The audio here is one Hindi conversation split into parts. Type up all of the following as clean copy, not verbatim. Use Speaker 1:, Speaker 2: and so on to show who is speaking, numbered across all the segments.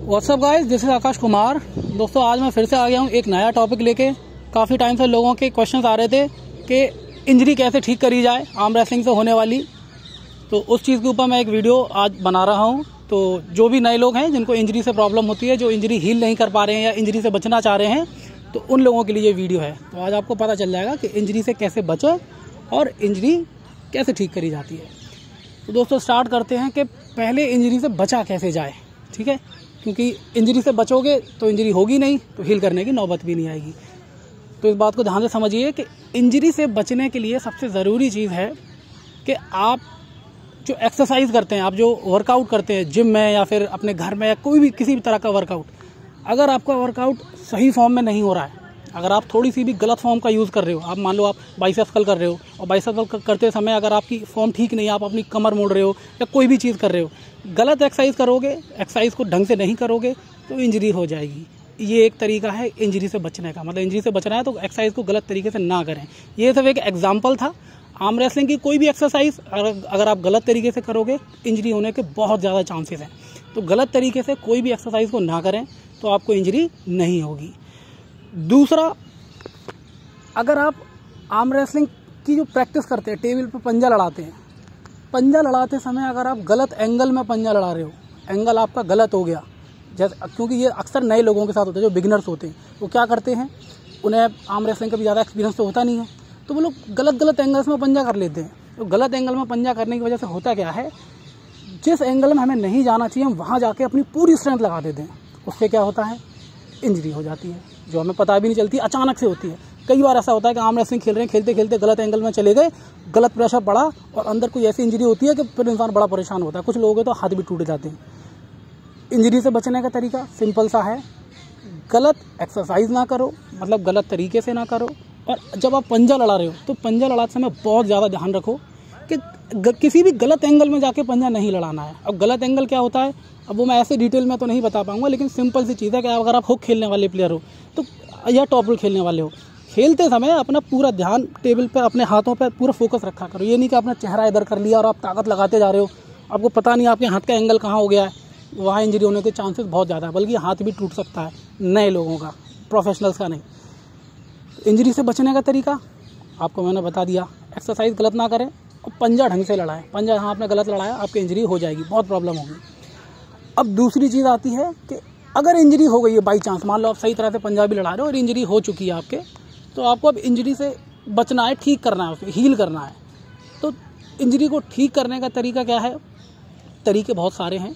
Speaker 1: WhatsApp guys, this is Akash Kumar. दोस्तों, आज मैं फिर से आ गया हूँ एक नया टॉपिक लेके। काफ़ी टाइम से लोगों के क्वेश्चंस आ रहे थे कि इंजरी कैसे ठीक करी जाए आर्म रेसलिंग से होने वाली, तो उस चीज़ के ऊपर मैं एक वीडियो आज बना रहा हूँ। तो जो भी नए लोग हैं जिनको इंजरी से प्रॉब्लम होती है, जो इंजरी हील नहीं कर पा रहे हैं या इंजरी से बचना चाह रहे हैं, तो उन लोगों के लिए ये वीडियो है। तो आज आपको पता चल जाएगा कि इंजरी से कैसे बचें और इंजरी कैसे ठीक करी जाती है। तो दोस्तों, स्टार्ट करते हैं कि पहले इंजरी से बचा कैसे जाए। ठीक है, क्योंकि इंजरी से बचोगे तो इंजरी होगी नहीं, तो हील करने की नौबत भी नहीं आएगी। तो इस बात को ध्यान से समझिए कि इंजरी से बचने के लिए सबसे ज़रूरी चीज़ है कि आप जो एक्सरसाइज करते हैं, आप जो वर्कआउट करते हैं जिम में या फिर अपने घर में या कोई भी किसी भी तरह का वर्कआउट, अगर आपका वर्कआउट सही फॉर्म में नहीं हो रहा है, अगर आप थोड़ी सी भी गलत फॉर्म का यूज़ कर रहे हो, आप मान लो आप बाइसेप्स कर्ल कर रहे हो और बाइसेप्स करते समय अगर आपकी फॉर्म ठीक नहीं है, आप अपनी कमर मोड़ रहे हो या कोई भी चीज़ कर रहे हो, गलत एक्सरसाइज करोगे, एक्सरसाइज को ढंग से नहीं करोगे तो इंजरी हो जाएगी। ये एक तरीका है इंजरी से बचने का। मतलब इंजरी से बचना है तो एक्सरसाइज को गलत तरीके से ना करें। ये सिर्फ एक एग्जाम्पल था। आर्म रेसलिंग की कोई भी एक्सरसाइज अगर आप गलत तरीके से करोगे, इंजरी होने के बहुत ज़्यादा चांसेस हैं। तो गलत तरीके से कोई भी एक्सरसाइज को ना करें तो आपको इंजरी नहीं होगी। दूसरा, अगर आप आर्म रेसलिंग की जो प्रैक्टिस करते हैं, टेबल पर पंजा लड़ाते हैं, पंजा लड़ाते समय अगर आप गलत एंगल में पंजा लड़ा रहे हो, एंगल आपका गलत हो गया, जैसे क्योंकि ये अक्सर नए लोगों के साथ होता है, जो बिगिनर्स होते हैं, वो क्या करते हैं, उन्हें आर्म रेसलिंग का भी ज़्यादा एक्सपीरियंस तो होता नहीं है, तो वो लोग गलत एंगल्स में पंजा कर लेते हैं। तो गलत एंगल में पंजा करने की वजह से होता क्या है, जिस एंगल में हमें नहीं जाना चाहिए हम वहाँ जाके अपनी पूरी स्ट्रेंथ लगा देते हैं। उससे क्या होता है, इंजरी हो जाती है, जो हमें पता भी नहीं चलती, अचानक से होती है। कई बार ऐसा होता है कि आर्म रेसलिंग खेल रहे हैं, खेलते खेलते गलत एंगल में चले गए, गलत प्रेशर पड़ा और अंदर कोई ऐसी इंजरी होती है कि फिर इंसान बड़ा परेशान होता है। कुछ लोगों के तो हाथ भी टूट जाते हैं। इंजरी से बचने का तरीका सिंपल सा है, गलत एक्सरसाइज ना करो, मतलब गलत तरीके से ना करो। और जब आप पंजा लड़ा रहे हो तो पंजा लड़ाते समय बहुत ज़्यादा ध्यान रखो कि किसी भी गलत एंगल में जाके पंजा नहीं लड़ाना है। अब गलत एंगल क्या होता है, अब वो मैं ऐसे डिटेल में तो नहीं बता पाऊंगा, लेकिन सिंपल सी चीज़ है कि अगर आप हुक खेलने वाले प्लेयर हो तो या टॉप रोल खेलने वाले हो, खेलते समय अपना पूरा ध्यान टेबल पर, अपने हाथों पर पूरा फोकस रखा करो। ये नहीं कि अपना चेहरा इधर कर लिया और आप ताकत लगाते जा रहे हो, आपको पता नहीं आपके हाथ का एंगल कहाँ हो गया है, वहाँ इंजरी होने के चांसेस बहुत ज़्यादा है, बल्कि हाथ भी टूट सकता है नए लोगों का, प्रोफेशनल्स का नहीं। इंजरी से बचने का तरीका आपको मैंने बता दिया, एक्सरसाइज गलत ना करें और पंजा ढंग से लड़ाएं। पंजा जहाँ आपने गलत लड़ाया आपकी इंजरी हो जाएगी, बहुत प्रॉब्लम होगी। अब दूसरी चीज़ आती है कि अगर इंजरी हो गई है बाई चांस, मान लो आप सही तरह से पंजा भी लड़ा रहे हो और इंजरी हो चुकी है आपके, तो आपको अब इंजरी से बचना है, ठीक करना है, उसे हील करना है। तो इंजरी को ठीक करने का तरीका क्या है, तरीके बहुत सारे हैं,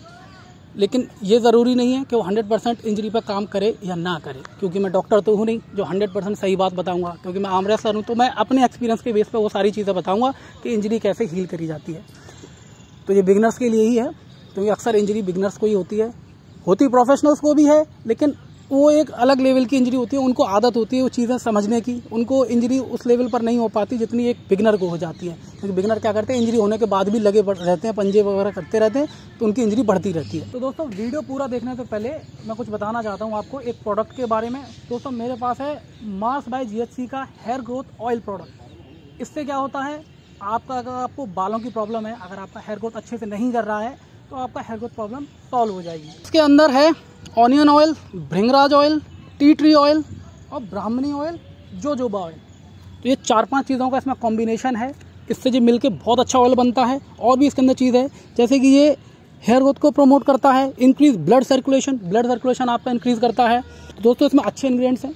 Speaker 1: लेकिन ये ज़रूरी नहीं है कि वो 100% इंजरी पर काम करे या ना करे, क्योंकि मैं डॉक्टर तो हूँ नहीं जो 100% सही बात बताऊंगा, क्योंकि मैं आर्म रेसलर हूँ। तो मैं अपने एक्सपीरियंस के बेस पर वो सारी चीज़ें बताऊंगा कि इंजरी कैसे हील करी जाती है। तो ये बिगनर्स के लिए ही है, क्योंकि अक्सर इंजरी बिगनर्स को ही होती प्रोफेशनल्स को भी है, लेकिन वो एक अलग लेवल की इंजरी होती है, उनको आदत होती है वो चीज़ें समझने की, उनको इंजरी उस लेवल पर नहीं हो पाती जितनी एक बिगनर को हो जाती है। क्योंकि बिगनर क्या करते हैं, इंजरी होने के बाद भी लगे रहते हैं, पंजे वगैरह करते रहते हैं, तो उनकी इंजरी बढ़ती रहती है। तो दोस्तों, वीडियो पूरा देखने से पहले मैं कुछ बताना चाहता हूँ आपको एक प्रोडक्ट के बारे में। दोस्तों, मेरे पास है मार्स बाय GHC का हेयर ग्रोथ ऑयल प्रोडक्ट। इससे क्या होता है, अगर आपको बालों की प्रॉब्लम है, अगर आपका हेयर ग्रोथ अच्छे से नहीं कर रहा है, तो आपका हेयर ग्रोथ प्रॉब्लम सॉल्व हो जाएगी। इसके अंदर है ऑनियन ऑयल, भृंगराज ऑयल, टी ट्री ऑयल और ब्राह्मणी ऑयल, जोजोबा ऑयल। तो ये 4-5 चीज़ों का इसमें कॉम्बिनेशन है। इससे जो मिलके बहुत अच्छा ऑयल बनता है। और भी इसके अंदर चीज़ है, जैसे कि ये हेयर ग्रोथ को प्रमोट करता है, इंक्रीज ब्लड सर्कुलेशन आपका इंक्रीज़ करता है। तो दोस्तों, इसमें अच्छे इंग्रेडिएंट्स हैं।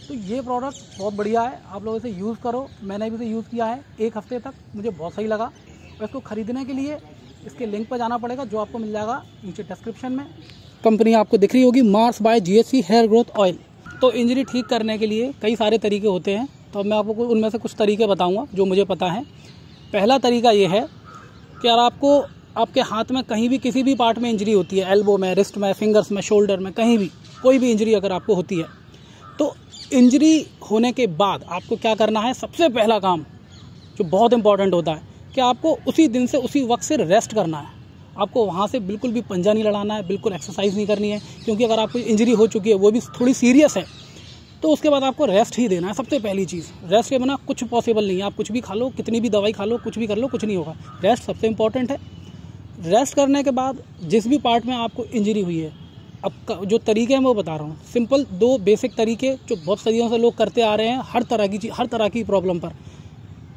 Speaker 1: तो ये प्रोडक्ट बहुत बढ़िया है, आप लोग इसे यूज़ करो। मैंने भी इसे यूज़ किया है 1 हफ्ते तक, मुझे बहुत सही लगा। और इसको ख़रीदने के लिए इसके लिंक पर जाना पड़ेगा, जो आपको मिल जाएगा नीचे डिस्क्रिप्शन में। कंपनी आपको दिख रही होगी, Mars by GHC hair growth oil. तो इंजरी ठीक करने के लिए कई सारे तरीके होते हैं, तो मैं आपको उनमें से कुछ तरीके बताऊंगा जो मुझे पता है। पहला तरीका ये है कि अगर आपको आपके हाथ में कहीं भी किसी भी पार्ट में इंजरी होती है, एल्बो में, रिस्ट में, फिंगर्स में, शोल्डर में, कहीं भी कोई भी इंजरी अगर आपको होती है, तो इंजरी होने के बाद आपको क्या करना है, सबसे पहला काम जो बहुत इंपॉर्टेंट होता है कि आपको उसी दिन से उसी वक्त से रेस्ट करना है। आपको वहाँ से बिल्कुल भी पंजा नहीं लड़ाना है, बिल्कुल एक्सरसाइज नहीं करनी है, क्योंकि अगर आपको इंजरी हो चुकी है वो भी थोड़ी सीरियस है तो उसके बाद आपको रेस्ट ही देना है। सबसे पहली चीज़, रेस्ट के बिना कुछ पॉसिबल नहीं है। आप कुछ भी खा लो, कितनी भी दवाई खा लो, कुछ भी कर लो, कुछ नहीं होगा। रेस्ट सबसे इंपॉर्टेंट है। रेस्ट करने के बाद जिस भी पार्ट में आपको इंजरी हुई है, अब जो तरीके हैं वो बता रहा हूँ। सिंपल 2 बेसिक तरीके जो बहुत सदियों से लोग करते आ रहे हैं हर तरह की प्रॉब्लम पर।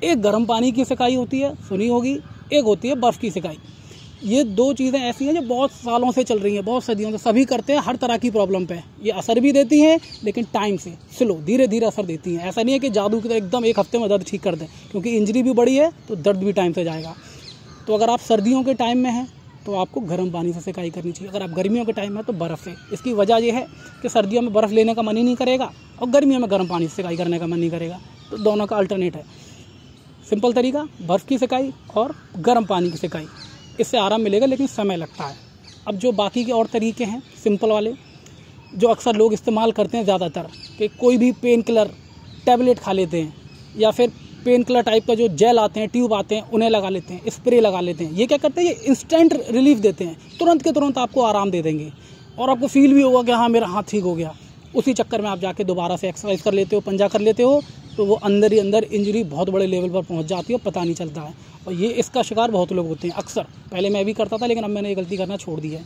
Speaker 1: एक गर्म पानी की सिकाई होती है, सुनी होगी, एक होती है बर्फ़ की सिकाई। ये 2 चीज़ें ऐसी हैं जो बहुत सालों से चल रही हैं, बहुत सदियों से सभी करते हैं हर तरह की प्रॉब्लम पे। ये असर भी देती हैं लेकिन टाइम से स्लो, धीरे धीरे असर देती हैं। ऐसा नहीं है कि जादू की तरह एकदम 1 हफ्ते में दर्द ठीक कर दें, क्योंकि इंजरी भी बड़ी है तो दर्द भी टाइम से जाएगा। तो अगर आप सर्दियों के टाइम में हैं तो आपको गर्म पानी से सिकाई करनी चाहिए। अगर आप गर्मियों के टाइम में तो बर्फ़ से। इसकी वजह यह है कि सर्दियों में बर्फ़ लेने का मन ही नहीं करेगा और गर्मियों में गर्म पानी से सिकाई करने का मन नहीं करेगा, तो दोनों का अल्टरनेट है। सिंपल तरीका, बर्फ़ की सिकाई और गर्म पानी की सिकाई, इससे आराम मिलेगा लेकिन समय लगता है। अब जो बाकी के और तरीके हैं सिंपल वाले, जो अक्सर लोग इस्तेमाल करते हैं ज़्यादातर, कि कोई भी पेन किलर टैबलेट खा लेते हैं या फिर पेन किलर टाइप का जो जेल आते हैं, ट्यूब आते हैं, उन्हें लगा लेते हैं, स्प्रे लगा लेते हैं। ये क्या करते हैं, ये इंस्टेंट रिलीफ देते हैं, तुरंत के तुरंत आपको आराम दे देंगे और आपको फील भी होगा कि हाँ मेरा हाथ ठीक हो गया। उसी चक्कर में आप जाके दोबारा से एक्सरसाइज कर लेते हो, पंजा कर लेते हो, तो वो अंदर ही अंदर इंजरी बहुत बड़े लेवल पर पहुंच जाती है, पता नहीं चलता है। और ये इसका शिकार बहुत लोग होते हैं अक्सर। पहले मैं भी करता था लेकिन अब मैंने ये गलती करना छोड़ दी है।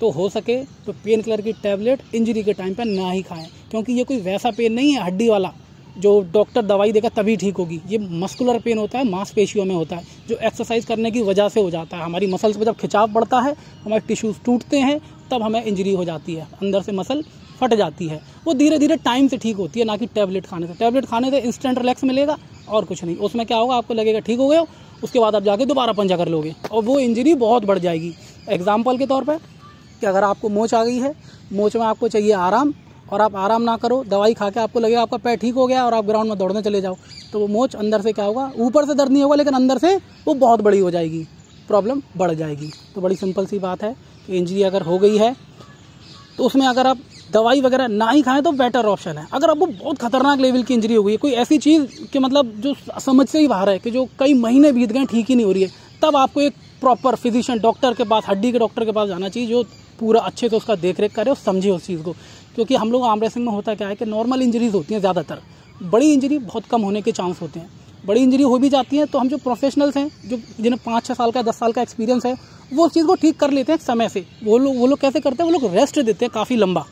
Speaker 1: तो हो सके तो पेन किलर की टैबलेट इंजरी के टाइम पर ना ही खाएं, क्योंकि ये कोई वैसा पेन नहीं है हड्डी वाला जो डॉक्टर दवाई देगा तभी ठीक होगी। ये मस्कुलर पेन होता है, मांसपेशियों में होता है, जो एक्सरसाइज करने की वजह से हो जाता है। हमारी मसल्स पर जब खिंचाव बढ़ता है, हमारे टिश्यूज टूटते हैं, तब हमें इंजरी हो जाती है, अंदर से मसल फट जाती है। वो धीरे धीरे टाइम से ठीक होती है, ना कि टैबलेट खाने से। टैबलेट खाने से इंस्टेंट रिलैक्स मिलेगा और कुछ नहीं। उसमें क्या होगा, आपको लगेगा ठीक हो गया, उसके बाद आप जाके दोबारा पंजा कर लोगे और वो इंजरी बहुत बढ़ जाएगी। एग्जाम्पल के तौर पर कि अगर आपको मोच आ गई है, मोच में आपको चाहिए आराम, और आप आराम ना करो, दवाई खा के आपको लगेगा आपका पैर ठीक हो गया और आप ग्राउंड में दौड़ने चले जाओ, तो वो मोच अंदर से क्या होगा, ऊपर से दर्द नहीं होगा लेकिन अंदर से वो बहुत बड़ी हो जाएगी, प्रॉब्लम बढ़ जाएगी। तो बड़ी सिंपल सी बात है कि इंजरी अगर हो गई है तो उसमें अगर आप दवाई वगैरह ना ही खाएं तो बेटर ऑप्शन है। अगर आपको बहुत खतरनाक लेवल की इंजरी हो गई है, कोई ऐसी चीज़ कि मतलब जो समझ से ही बाहर है, कि जो कई महीने बीत गए ठीक ही नहीं हो रही है, तब आपको एक प्रॉपर फिजिशियन डॉक्टर के पास, हड्डी के डॉक्टर के पास जाना चाहिए, जो पूरा अच्छे से उसका देख रेख करे और समझे उस चीज़ को। क्योंकि हम लोग आर्म रेसलिंग में होता क्या है कि नॉर्मल इंजरीज होती हैं ज़्यादातर, बड़ी इंजरी बहुत कम होने के चांस होते हैं। बड़ी इंजरी हो भी जाती है तो हम जो प्रोफेशनल्स हैं, जो जिन्हें 5-6 साल का 10 साल का एक्सपीरियंस है, वो उस चीज़ को ठीक कर लेते हैं समय से। वो लोग कैसे करते हैं, वो लोग रेस्ट देते हैं काफ़ी लंबा।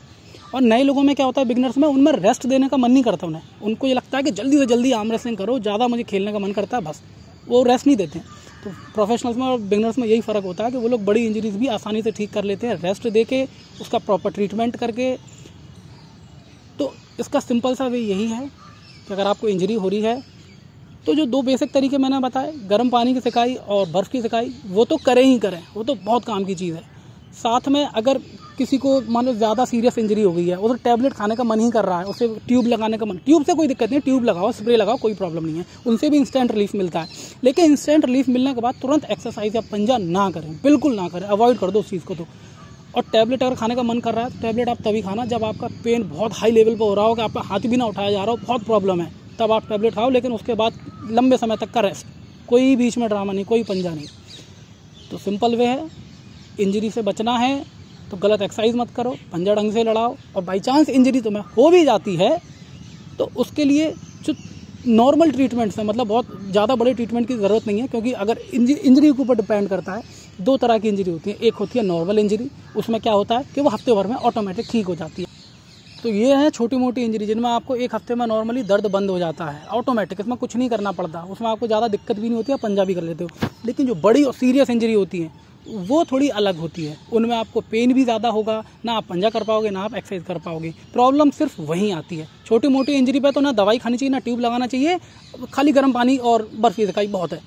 Speaker 1: और नए लोगों में क्या होता है, बिगनर्स में, उनमें रेस्ट देने का मन नहीं करता उन्हें। उनको ये लगता है कि जल्दी से जल्दी आर्म रेसलिंग करो, ज़्यादा मुझे खेलने का मन करता है, बस वो रेस्ट नहीं देते। तो प्रोफेशनल्स में और बिगनर्स में यही फ़र्क होता है कि वो लोग बड़ी इंजरीज भी आसानी से ठीक कर लेते हैं, रेस्ट दे के, उसका प्रॉपर ट्रीटमेंट करके। तो इसका सिंपल सा वे यही है कि अगर आपको इंजरी हो रही है तो जो 2 बेसिक तरीके मैंने बताए, गर्म पानी की सिकाई और बर्फ़ की सिकाई, वो तो करें ही करें, वो तो बहुत काम की चीज़ है। साथ में अगर किसी को मान लो ज़्यादा सीरियस इंजरी हो गई है, उसे टैबलेट खाने का मन ही कर रहा है, उसे ट्यूब लगाने का मन, ट्यूब से कोई दिक्कत नहीं, ट्यूब लगाओ, स्प्रे लगाओ, कोई प्रॉब्लम नहीं है, उनसे भी इंस्टेंट रिलीफ मिलता है। लेकिन इंस्टेंट रिलीफ मिलने के बाद तुरंत एक्सरसाइज या पंजा ना करें, बिल्कुल ना करें, अवॉइड कर दो उस चीज़ को। तो और टैबलेट अगर खाने का मन कर रहा है तो टैबलेट आप तभी खाना जब आपका पेन बहुत हाई लेवल पर हो रहा हो, कि आपका हाथ भी ना उठाया जा रहा हो, बहुत प्रॉब्लम है, तब आप टैबलेट खाओ। लेकिन उसके बाद लंबे समय तक का रेस्ट, कोई बीच में ड्रामा नहीं, कोई पंजा नहीं। तो सिंपल वे है, इंजरी से बचना है तो गलत एक्सरसाइज मत करो, पंजा ढंग से लड़ाओ। और बाई चांस इंजरी तुम्हें हो भी जाती है तो उसके लिए जो नॉर्मल ट्रीटमेंट्स हैं, मतलब बहुत ज़्यादा बड़े ट्रीटमेंट की ज़रूरत नहीं है, क्योंकि अगर इंजरी के ऊपर डिपेंड करता है। 2 तरह की इंजरी होती है, एक होती है नॉर्मल इंजरी, उसमें क्या होता है कि वो हफ्ते भर में ऑटोमेटिक ठीक हो जाती है। तो ये है छोटी मोटी इंजरी, जिनमें आपको 1 हफ्ते में नॉर्मली दर्द बंद हो जाता है ऑटोमेटिक, इसमें कुछ नहीं करना पड़ता, उसमें आपको ज़्यादा दिक्कत भी नहीं होती है, पंजा भी कर लेते हो। लेकिन जो बड़ी और सीरियस इंजरी होती है वो थोड़ी अलग होती है, उनमें आपको पेन भी ज़्यादा होगा, ना आप पंजा कर पाओगे, ना आप एक्सरसाइज कर पाओगे। प्रॉब्लम सिर्फ वहीं आती है। छोटी मोटी इंजरी पे तो ना दवाई खानी चाहिए, ना ट्यूब लगाना चाहिए, खाली गर्म पानी और बर्फ़ की सिकाई बहुत है।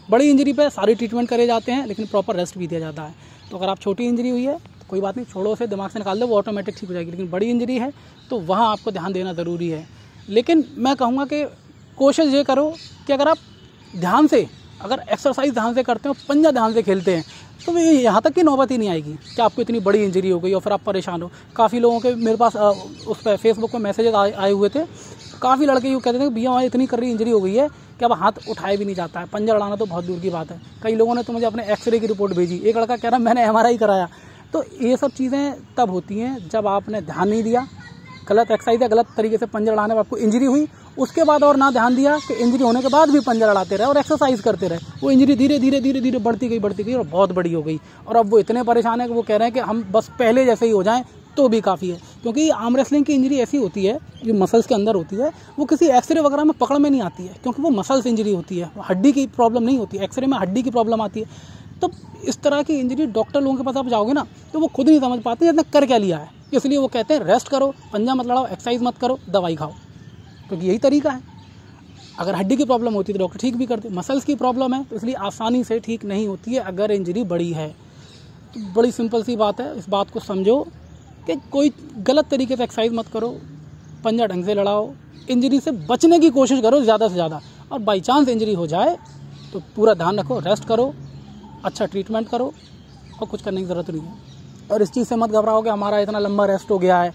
Speaker 1: बड़ी इंजरी पे सारी ट्रीटमेंट करे जाते हैं, लेकिन प्रॉपर रेस्ट भी दिया जाता है। तो अगर आप छोटी इंजरी हुई है तो कोई बात नहीं, छोड़ो, उसे दिमाग से निकाल दो, वो ऑटोमेटिक ठीक हो जाएगी। लेकिन बड़ी इंजरी है तो वहाँ आपको ध्यान देना ज़रूरी है। लेकिन मैं कहूँगा कि कोशिश ये करो कि अगर आप ध्यान से, अगर एक्सरसाइज ध्यान से करते हो, पंजा ध्यान से खेलते हैं, तो यहाँ तक की नौबत ही नहीं आएगी कि आपको इतनी बड़ी इंजरी हो गई और फिर आप परेशान हो। काफ़ी लोगों के मेरे पास उस पर फेसबुक पर मैसेजेस आए हुए थे, काफ़ी लड़के यूँ कहते थे भैया हमारी इतनी कर रही इंजरी हो गई है कि अब हाथ उठाया भी नहीं जाता है, पंजा लड़ाना तो बहुत दूर की बात है। कई लोगों ने तो मुझे अपने एक्सरे की रिपोर्ट भेजी, एक लड़का कह रहा मैंने MRI कराया। तो ये सब चीज़ें तब होती हैं जब आपने ध्यान नहीं दिया, गलत एक्सरसाइज या गलत तरीके से पंजा लड़ाने में आपको इंजरी हुई, उसके बाद और ना ध्यान दिया कि इंजरी होने के बाद भी पंजा लड़ाते रहे और एक्सरसाइज करते रहे, वो इंजरी धीरे धीरे बढ़ती गई और बहुत बड़ी हो गई। और अब वो इतने परेशान है कि वो कह रहे हैं कि हम बस पहले जैसे ही हो जाएं तो भी काफ़ी है। क्योंकि आर्म रेसलिंग की इंजरी ऐसी होती है जो मसल्स के अंदर होती है, वो किसी एक्सरे वगैरह में पकड़ में नहीं आती है, क्योंकि वो मसल्स इंजरी होती है, हड्डी की प्रॉब्लम नहीं होती है। एक्सरे में हड्डी की प्रॉब्लम आती है। तो इस तरह की इंजरी डॉक्टर लोगों के पास आप जाओगे ना तो वो खुद नहीं समझ पाते इसने कर क्या लिया है, इसलिए वो कहते हैं रेस्ट करो, पंजा मत लड़ाओ, एक्सरसाइज मत करो, दवाई खाओ, क्योंकि यही तरीका है। अगर हड्डी की प्रॉब्लम होती तो डॉक्टर ठीक भी करते, मसल्स की प्रॉब्लम है तो इसलिए आसानी से ठीक नहीं होती है अगर इंजरी बड़ी है। तो बड़ी सिंपल सी बात है, इस बात को समझो कि कोई गलत तरीके से एक्सरसाइज मत करो, पंजा ढंग से लड़ाओ, इंजरी से बचने की कोशिश करो ज़्यादा से ज़्यादा, और बाई चांस इंजरी हो जाए तो पूरा ध्यान रखो, रेस्ट करो, अच्छा ट्रीटमेंट करो, और कुछ करने की ज़रूरत नहीं है। और इस चीज़ से मत घबराओ कि हमारा इतना लंबा रेस्ट हो गया है,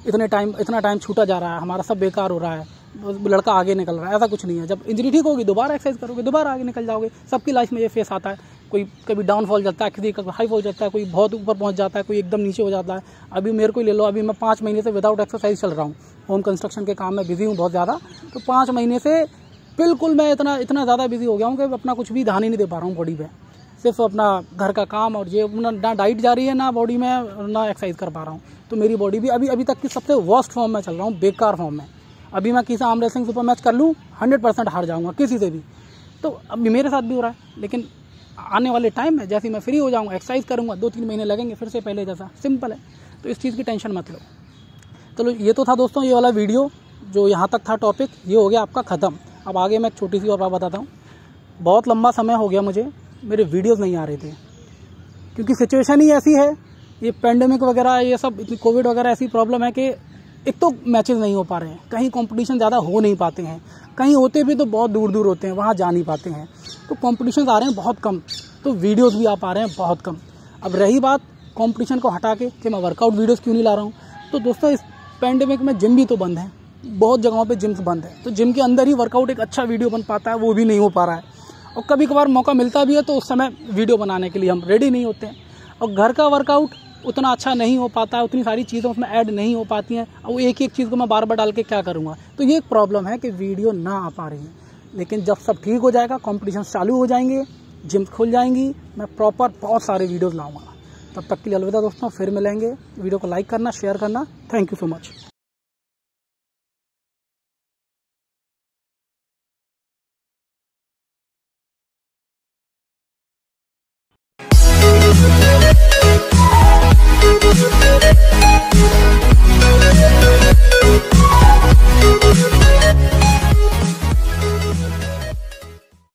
Speaker 1: इतना टाइम छूटा जा रहा है, हमारा सब बेकार हो रहा है, लड़का आगे निकल रहा है। ऐसा कुछ नहीं है। जब इंजरी ठीक होगी दोबारा एक्सरसाइज करोगे, दोबारा आगे निकल जाओगे। सबकी लाइफ में ये फेस आता है, कोई कभी डाउनफॉल जाता है, किसी का हाई फॉल जाता है, कोई बहुत ऊपर पहुंच जाता है, कोई एकदम नीचे हो जाता है। अभी मेरे को ही ले लो, अभी मैं 5 महीने से विदाउट एक्सरसाइज चल रहा हूँ, होम कंस्ट्रक्शन के काम में बिजी हूँ बहुत ज़्यादा। तो 5 महीने से बिल्कुल मैं इतना ज़्यादा बिजी हो गया हूँ कि अपना कुछ भी ध्यान ही नहीं दे पा रहा हूँ बॉडी पे, सिर्फ अपना घर का काम, और ये ना डाइट जा रही है ना बॉडी में, ना एक्सरसाइज कर पा रहा हूँ। तो मेरी बॉडी भी अभी तक की सबसे वर्स्ट फॉर्म में चल रहा हूँ, बेकार फॉर्म में। अभी मैं किसी आर्म रेसलिंग सुपर मैच कर लूँ 100% हार जाऊँगा किसी से भी। तो अभी मेरे साथ भी हो रहा है, लेकिन आने वाले टाइम में जैसे मैं फ्री हो जाऊँगा, एक्सरसाइज करूँगा, 2-3 महीने लगेंगे फिर से पहले जैसा, सिंपल है। तो इस चीज़ की टेंशन मत लो। चलो ये तो था दोस्तों ये वाला वीडियो, जो यहाँ तक था टॉपिक, ये हो गया आपका ख़त्म। अब आगे मैं एक छोटी सी और बात बताता हूँ। बहुत लंबा समय हो गया मुझे मेरे वीडियोस नहीं आ रहे थे, क्योंकि सिचुएशन ही ऐसी है, ये पेंडेमिक वगैरह, ये सब इतनी कोविड वगैरह ऐसी प्रॉब्लम है कि एक तो मैचेस नहीं हो पा रहे हैं, कहीं कंपटीशन ज़्यादा हो नहीं पाते हैं, कहीं होते भी तो बहुत दूर दूर होते हैं, वहाँ जा नहीं पाते हैं। तो कंपटीशन आ रहे हैं बहुत कम, तो वीडियोस भी आ पा रहे हैं बहुत कम। अब रही बात कंपटीशन को हटा के कि मैं वर्कआउट वीडियोस क्यों नहीं ला रहा हूँ, तो दोस्तों इस पेंडेमिक में जिम भी तो बंद है, बहुत जगहों पे जिम्स बंद है, तो जिम के अंदर ही वर्कआउट एक अच्छा वीडियो बन पाता है, वो भी नहीं हो पा रहा है। और कभी कभार मौका मिलता भी है तो उस समय वीडियो बनाने के लिए हम रेडी नहीं होते हैं, और घर का वर्कआउट उतना अच्छा नहीं हो पाता है, उतनी सारी चीज़ें उसमें ऐड नहीं हो पाती हैं, और वो एक चीज़ को मैं बार बार डाल के क्या करूँगा। तो ये एक प्रॉब्लम है कि वीडियो ना आ पा रही है। लेकिन जब सब ठीक हो जाएगा, कॉम्पिटिशन चालू हो जाएंगे, जिम खुल जाएंगी, मैं प्रॉपर बहुत सारे वीडियोज़ लाऊँगा। तब तक के लिए अलविदा दोस्तों, फिर मिलेंगे। वीडियो को लाइक करना, शेयर करना। Thank you so much.